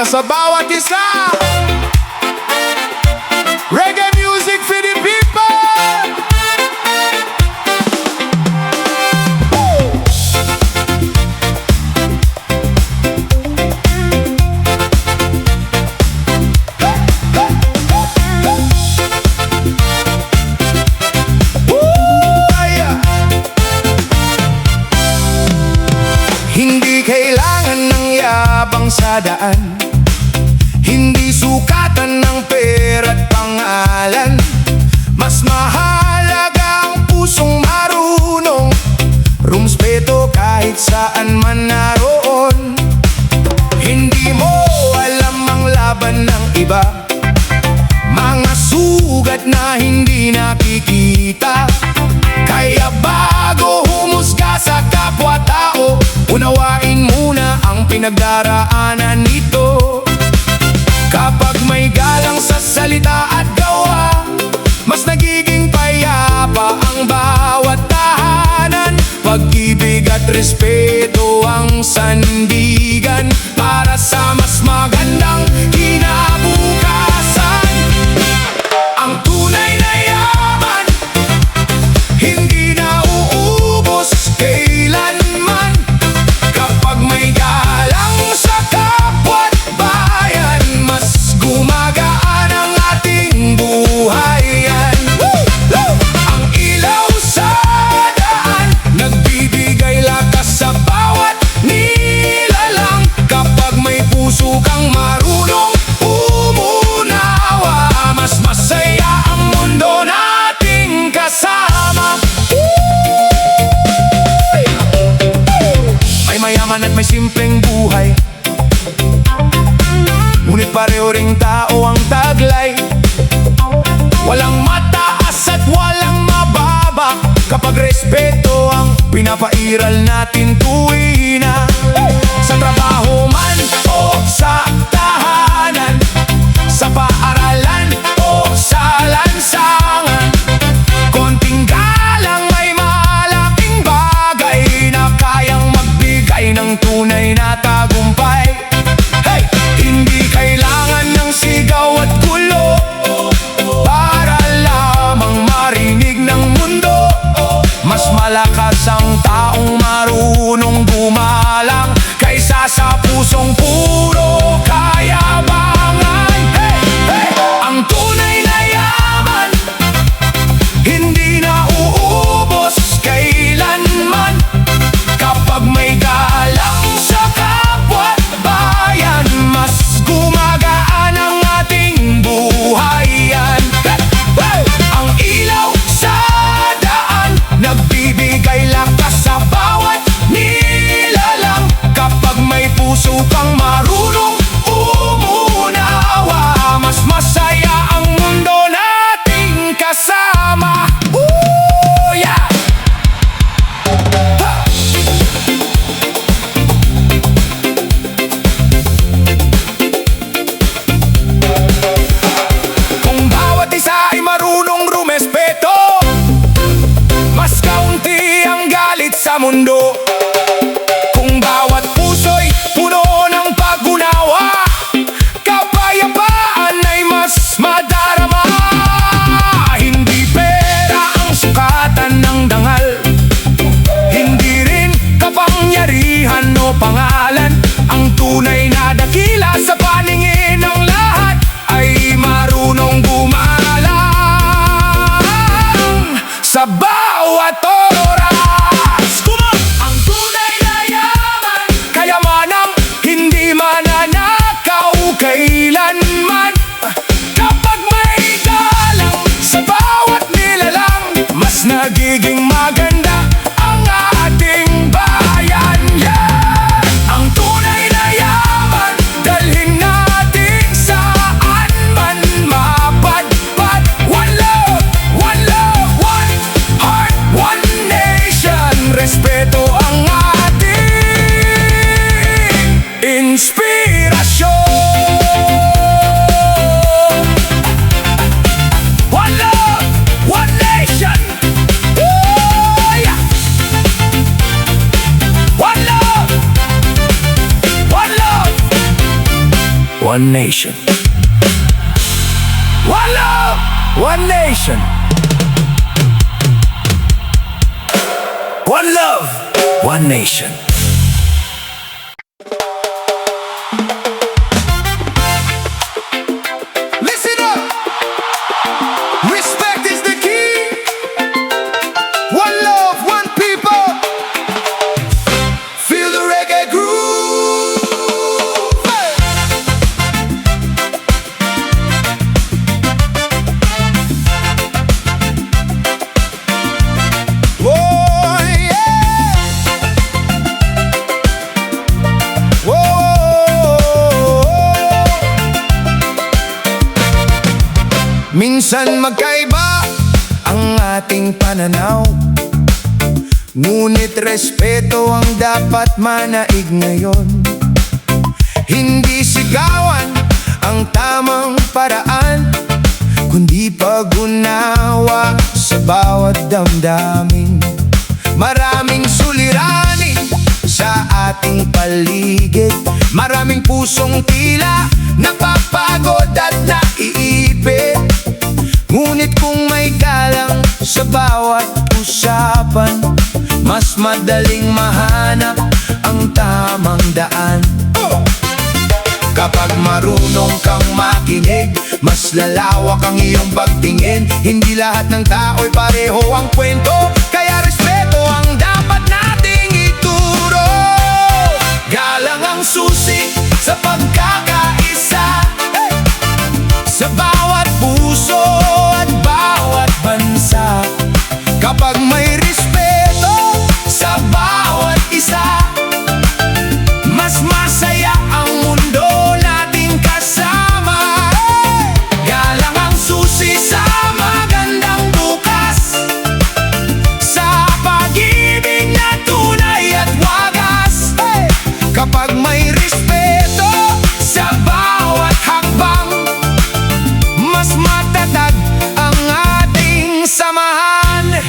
para sa bawat isa. Reggae music for the people. Hindi kailangan ng yabang sa daan, hindi sukatan ng pera at pangalan. Mas mahalaga ang pusong marunong rumespeto kahit saan man naroon. Hindi mo alam ang laban ng iba, mga sugat na hindi nakikita. Kaya bago humusga sa kapwa-tao, unawain muna ang pinagdaraanan nito. Kapag may galang sa salita at gawa, mas nagiging payapa ang bawat tahanan. Pag-ibig at respeto ang sandigan para sa mas magandang kinabukasan. Ang tunay na yaman hindi na uubos kailanman. Kapag may galang sa kapwa't bayan, mas gumagaan ang ating buhayan. Ang ilaw sa daan, nagbibigay lakas sa bawat nilalang. Kapag may puso kang marunong umunawa, mas masaya ang mundo nating kasama. May mayaman at may simpleng buhay, ngunit pareho ring tao ang taglay. Walang mataas at walang mababa, kapag respeto ang pinapairal natin tuwina. Sa trabaho man o sa tahanan, sa paaralan o sa lansangan, konting galang may malaking bagay na kayang magbigay ng tunay na tagumpay. Hey! Hindi kailangan ng sigaw at gulo para lamang marinig ng mundo. Mas malakas ang taong marunong gumalang kaysa sa pusong puro kayabangan. Hey! Hey! Ang tunay na yaman hindi na uubos kailanman. Kapag may galang sa kapwa't bayan, mas gumagaan ang ating buhayan. Ang ilaw sa daan, nagbibigay lakas sa bawat nilalang. Kapag may puso kang marunong umunawa, mas masaya ang mundo nating kasama. Ooh, yeah! Kung bawat isa ay marunong rumespeto, mas kaunti ang galit sa mundo. Kung bawat puso'y puno ng pag-unawa, kapayapaan ay mas madarama. Hindi pera ang sukatan ng dangal, hindi rin kapangyarihan o pangalan. Ang tunay na dakila sa paningin ng lahat ay marunong gumalang sa bawat oras. Ang one nation. One love, one nation. One love, one nation. Listen up. Respect is the key. One love, one people. Feel the reggae groove. Hey. Oh, yeah. Whoa. Minsan magkaiba ang ating pananaw, ngunit respeto ang dapat manaig ngayon. Hindi sigawan ang tamang paraan, kundi pag-unawa sa bawat damdamin. Maraming suliranin sa ating paligid, maraming pusong tila napapagod at naiipit. Ngunit kung may galang sa bawat usapan, mas madaling mahanap ang tamang daan. Kapag marunong kang makinig, mas lalawak ang iyong pagtingin. Hindi lahat ng tao'y pareho ang kwento, kaya respeto ang dapat nating ituro. Galang ang susi sa pagkakaisa, sa bawat puso at bawat bansa. Kapag may respeto sa bawat isa, mas masaya ang mundo nating kasama. Galang ang susi sa magandang bukas, sa pag-ibig na tunay at wagas. Kapag may respeto sa bawat hakbang, mas matatag ang ating samahan.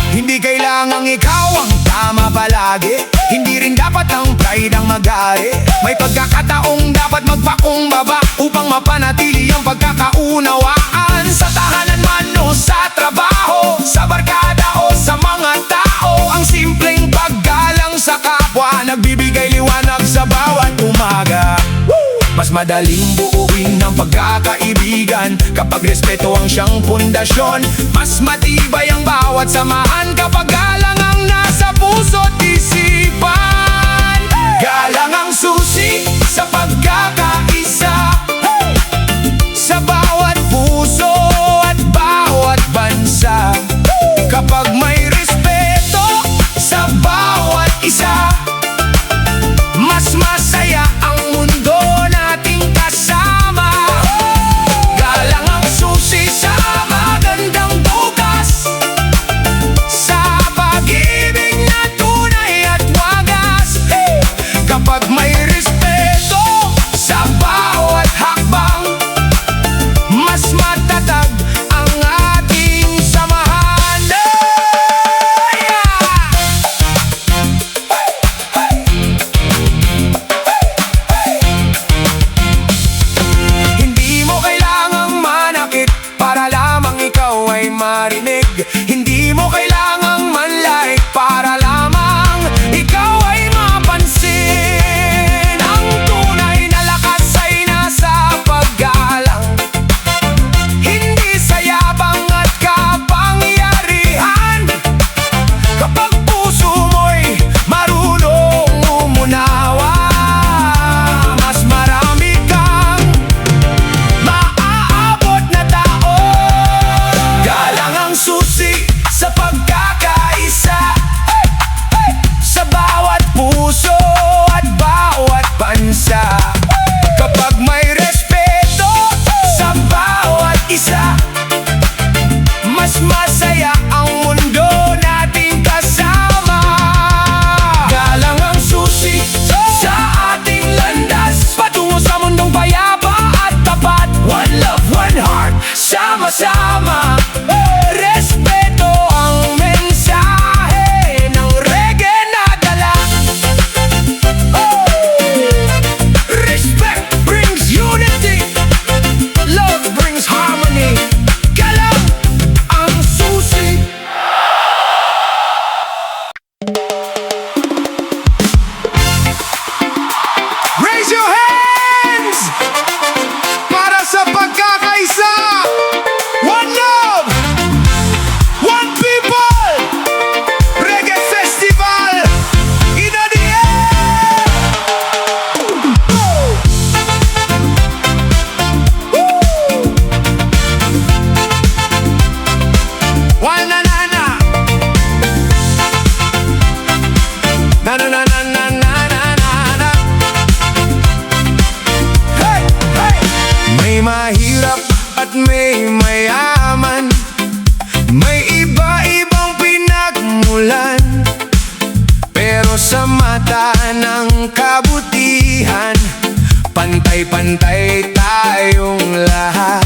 Hindi kailangang ikaw ang tama palagi, hindi rin dapat ang pride ang mag-ari. May pagkakataong dapat magpakumbaba upang mapanatili ang pagkakaunawaan. Sa tahanan man o sa trabaho, sa barkada o sa mga tao, ang simpleng paggalang sa kapwa nagbibigay liwanag sa bawat umaga. Mas madaling buuin ang pagkakaibigan kapag respeto ang siyang pundasyon. Mas matibay ang bawat samahan kapag galang ang nasa puso't isipan. Galang ang susi sa pagkakaisa, sa bawat puso at bawat bansa. Kapag may respeto sa bawat isa, mas masaya ang mundo nating kasama. Galang ang susi sa magandang bukas, sa pag-ibig na tunay at wagas. Kapag may respeto sa bawat hakbang, mas matatag ang ating samahan. Hindi mo kailangang manakit para lamang ikaw ay marinig. Hindi mo kailangang manlait para lamang ikaw ay mapansin. Ang tunay na lakas ay nasa paggalang, hindi sa yabang at kapangyarihan. Kapag puso mo'y marunong umunawa, mas marami kang maaabot na tao. Galang ang susi sa pagkakaisa, sa bawat puso at bawat bansa. Kapag may respeto sa bawat isa, mas masaya ang mundo nating kasama. Galang ang susi sa ating landas, patungo sa mundong payapa at tapat. One love, one heart, sama-sama. Respeto ang mensahe ng reggae na dala. Respect brings na na na na na na na na. Hey, hey! May mahirap at may mayaman, may iba-ibang pinagmulan, pero sa mata ng kabutihan, pantay-pantay tayong lahat.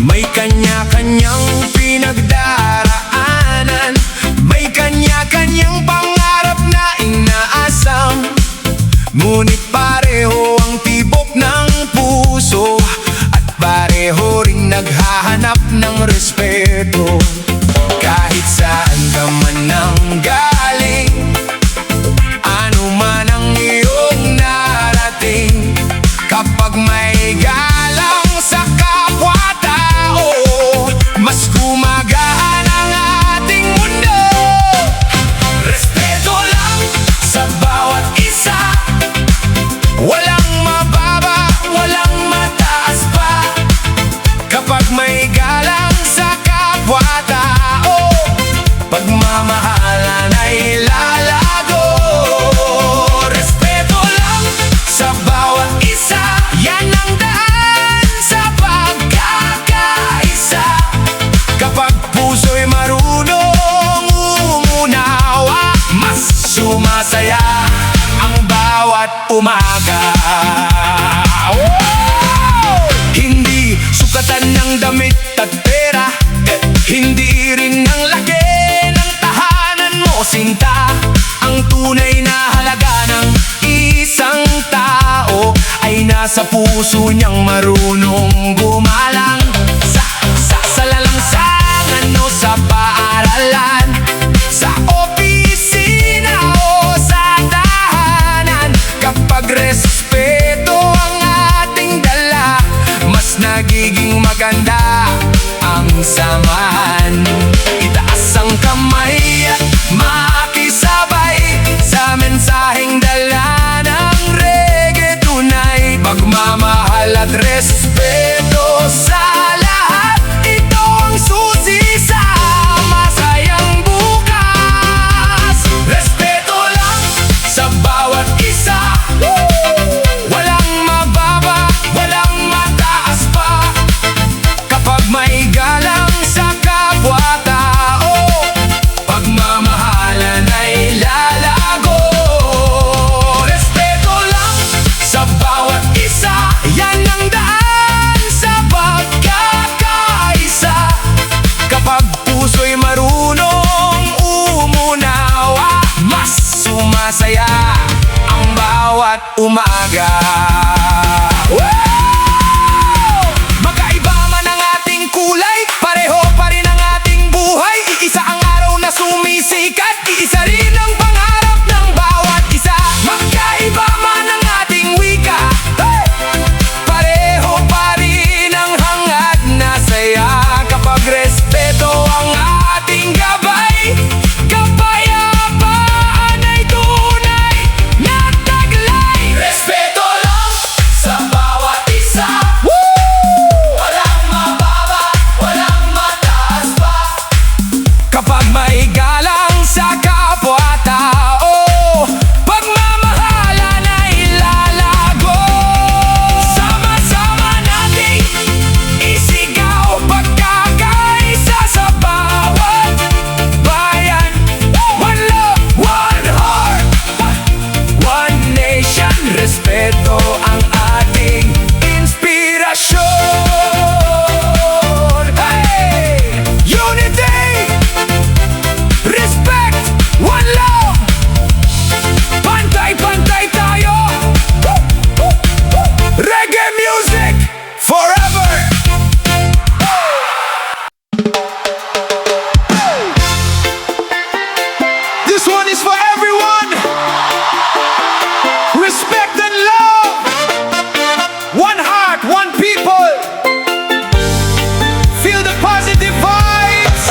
May kanya-kanyang pinagdaraanan, may kanya-kanyang pangarap na inaasam, ngunit pareho ang tibok ng puso at pareho ring naghahanap ng respeto. Kahit saan ka man nanggaling, ano man ang iyong narating, kapag may galang sa kapwa-tao, mas gumagaan ang ating mundo. Respeto lang sa bawat isa, walang mababa, walang mataas pa. Kapag may galang sa kapwa-tao, pagmamahalan ay lalago. Respeto lang sa bawat isa, yan ang daan sa pagkakaisa. Kapag puso'y marunong umunawa, mas sumasaya ang bawat umaga. Hindi sukatan ng damit at pera, hindi rin ang laki ng tahanan mo, sinta. Ang tunay na halaga ng isang tao ay nasa puso niyang marunong gumalang. Sa lalansangan o sa paaralan, sa opisina o sa tahanan, kapag respeto ang ating dala, mas nagiging maganda ang samahan. Itaas ang kamay at makisabay sa mensaheng dala ng reggae tunay. Pagmamahal at respeto sa lahat, ito ang susi sa masayang bukas. Respeto lang sa bawat isa, walang mababa, walang mataas pa. Kapag may galang sa kapwa-tao, pagmamahalan ay lalago. Respeto lang sa bawat isa, yan ang daan sa pagkakaisa. Kapag puso'y marunong umunawa, mas sumasaya ang bawat umaga. Magkaiba man ang ating kulay, pareho pa rin ang ating buhay. Iisa ang araw na sumisikat, iisa rin ang pangarap ng bawat isa. Magkaiba man ang ating wika, hey! Pareho pa rin ang hangad na saya. Kapag respeto ang ating gabay, kapayapaan ay tunay na taglay. Respeto lang sa bawat isa, walang mababa, walang mataas pa. Kapag may galang sa kapwa-tao, pagmamahalan ay lalago. Sama-sama nating isigaw pagkakaisa sa bawat bayan. One love, one heart, one nation. Respeto ang ating inspirasyon. Hey! Unity, respect, one love. Pantay-pantay tayo. Reggae music forever. This one is for everyone. Respect and love. One heart, one people. Feel the positive vibes.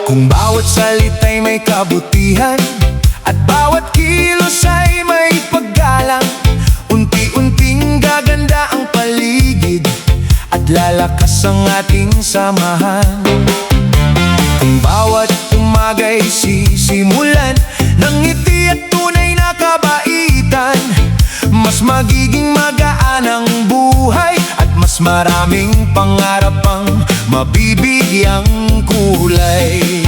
Kung bawat salita'y may kabutihan at bawat kilos kilos ay may paggalang. Unti-unting gaganda ang paligid at lalakas ang ating samahan. Ang bawat umaga'y sisimulan ng ngiti at tunay na kabaitan. Mas magiging magaan ang buhay at mas maraming pangarap ang mabibigyang kulay.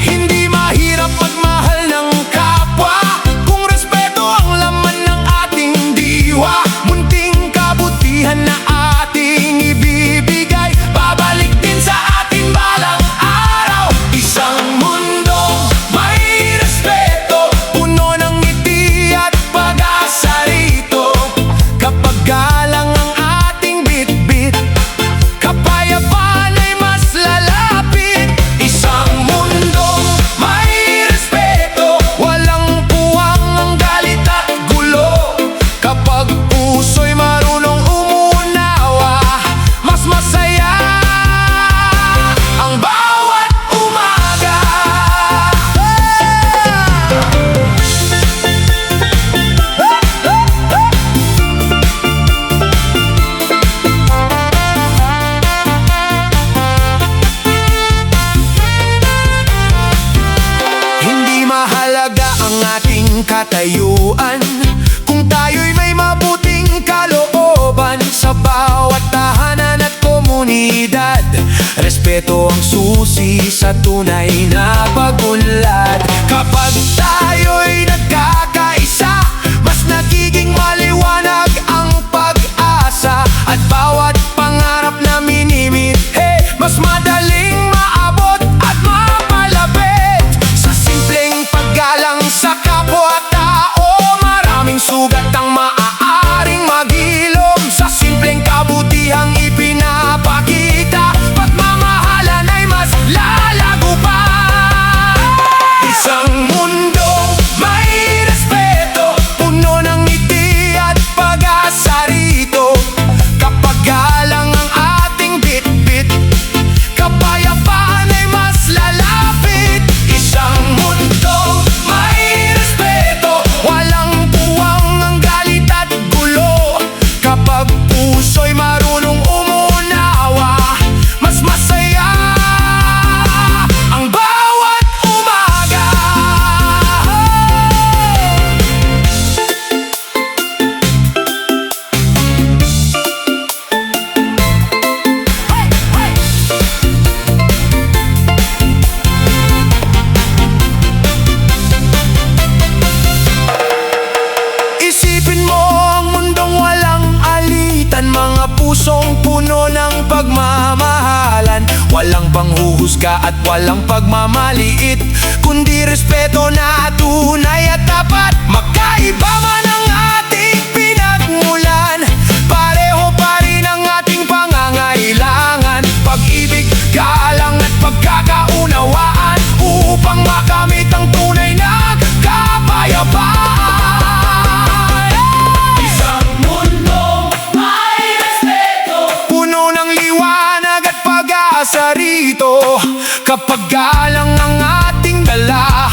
Hindi mahirap magmahal ng kapwa kung respeto ang laman ng ating diwa. Munting kabutihan na ating ibibigay, babalik din sa atin balang araw. Isang mundong may respeto, puno ng ngiti at pag-asa rito. Kapag galang ang ating bitbit, kapayapaan ay mas lalapit. Isang mundong may respeto, walang puwang ang galit at gulo. Kapag puso'y marunong umunawa, mas masaya ang bawat umaga. Hindi mahalaga ang ating katayuan kung tayo'y may mabuting kalooban. Sa bawat tahanan at komunidad, respeto ang susi sa tunay na pag-unlad. Kapag tayo'y nagkakaisa, mas nagiging maliwanag ang pag-asa. At bawat pangarap na minimithi, mas madaling maabot at mapalapit. Sa simpleng paggalang sa kapwa-tao, maraming sugat ang maaaring maghilom. Sa simpleng kabutihang ipinapakita, pagmamahalan ay mas lalago pa. Isang mundong may respeto, puno ng ngiti at pag-asa rito. Kapag galang ang ating bitbit, kapayapaan ay mas lalapit. Isang mundong may respeto, walang puwang ang galit at gulo. Kapag puso'y marunong umunawa, mas masaya ang bawat umaga. Isipin mo ang mundong walang alitan, mga pusong puno ng pagmamahalan. Walang panghuhusga at walang pagmamaliit, kundi respeto na tunay at tapat. Magkaiba man ang ating pinagmulan, pareho pa rin ang ating pangangailangan. Pag-ibig, galang at pagkakaunawaan, upang makamit ang tunay na kapayapaan. Isang mundong may respeto, puno ng liwanag at pag-asa rito. Kapag galang ang ating dala,